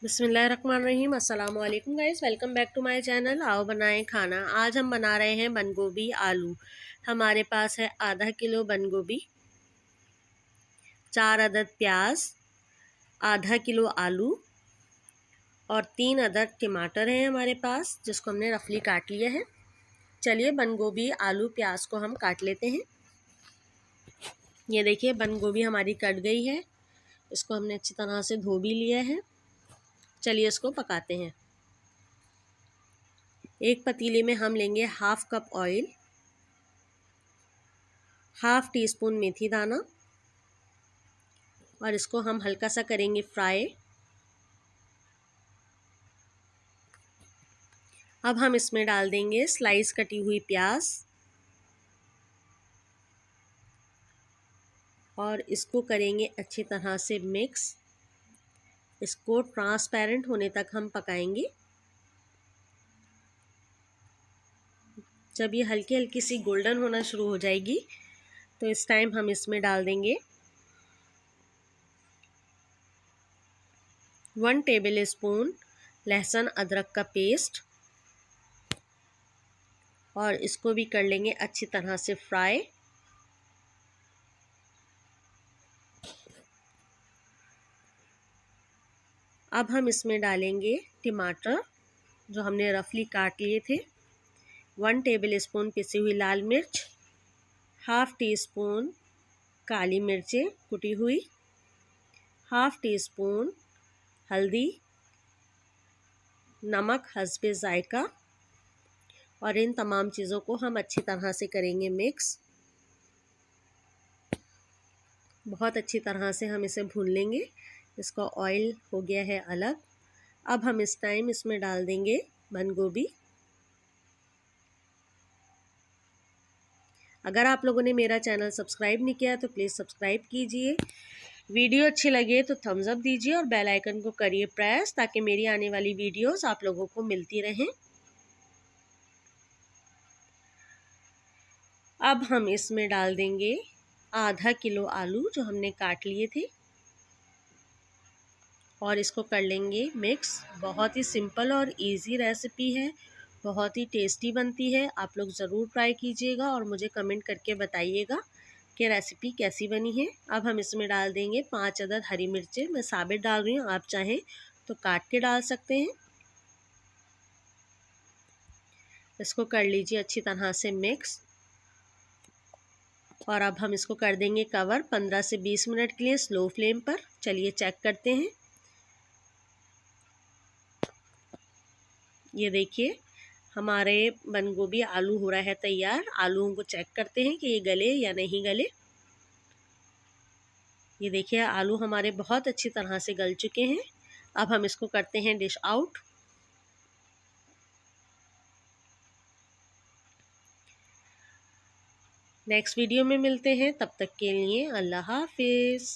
बिस्मिल्लाहिर्रहमानिर्रहीम। अस्सलाम वालेकुम guys, welcome back to my channel. आओ बनाएं खाना। आज हम बना रहे हैं बंद गोभी आलू। हमारे पास है आधा किलो बंद गोभी, 4 अदद प्याज, आधा किलो आलू और 3 अदद टमाटर हैं हमारे पास, जिसको हमने रफली काट लिया है। चलिए बंद गोभी आलू प्याज को हम काट लेते हैं। ये देखिए बंद गोभी हमारी कट गई है। इसको हमने अच्छी तरह से धो भी लिया है। चलिए इसको पकाते हैं। एक पतीले में हम लेंगे half cup oil, half teaspoon मेथी दाना और इसको हम हल्का सा करेंगे फ्राई। अब हम इसमें डाल देंगे स्लाइस कटी हुई प्याज और इसको करेंगे अच्छी तरह से मिक्स। इसको ट्रांसपेरेंट होने तक हम पकाएंगे। जब ये हल्की हल्की सी गोल्डन होना शुरू हो जाएगी तो इस टाइम हम इसमें डाल देंगे 1 टेबल स्पून लहसुन अदरक का पेस्ट और इसको भी कर लेंगे अच्छी तरह से फ्राई। अब हम इसमें डालेंगे टमाटर जो हमने रफली काट लिए थे, 1 टेबल स्पून पिसी हुई लाल मिर्च, हाफ टी स्पून काली मिर्चें कुटी हुई, हाफ टी स्पून हल्दी, नमक हस्बे जायका और इन तमाम चीज़ों को हम अच्छी तरह से करेंगे मिक्स। बहुत अच्छी तरह से हम इसे भून लेंगे। इसका ऑयल हो गया है अलग। अब हम इस टाइम इसमें डाल देंगे बंद गोभी। अगर आप लोगों ने मेरा चैनल सब्सक्राइब नहीं किया तो प्लीज़ सब्सक्राइब कीजिए। वीडियो अच्छी लगे तो थम्स अप दीजिए और बेल आइकन को करिए प्रेस, ताकि मेरी आने वाली वीडियोस आप लोगों को मिलती रहें। अब हम इसमें डाल देंगे आधा किलो आलू जो हमने काट लिए थे और इसको कर लेंगे मिक्स। बहुत ही सिंपल और इजी रेसिपी है, बहुत ही टेस्टी बनती है। आप लोग ज़रूर ट्राई कीजिएगा और मुझे कमेंट करके बताइएगा कि रेसिपी कैसी बनी है। अब हम इसमें डाल देंगे 5 अदद हरी मिर्चें। मैं साबित डाल रही हूँ, आप चाहें तो काट के डाल सकते हैं। इसको कर लीजिए अच्छी तरह से मिक्स और अब हम इसको कर देंगे कवर 15 से 20 मिनट के लिए स्लो फ्लेम पर। चलिए चेक करते हैं। ये देखिए हमारे बंद गोभी आलू हो रहा है तैयार। आलूओं को चेक करते हैं कि ये गले या नहीं गले। ये देखिए आलू हमारे बहुत अच्छी तरह से गल चुके हैं। अब हम इसको करते हैं डिश आउट। नेक्स्ट वीडियो में मिलते हैं, तब तक के लिए अल्लाह हाफिज़।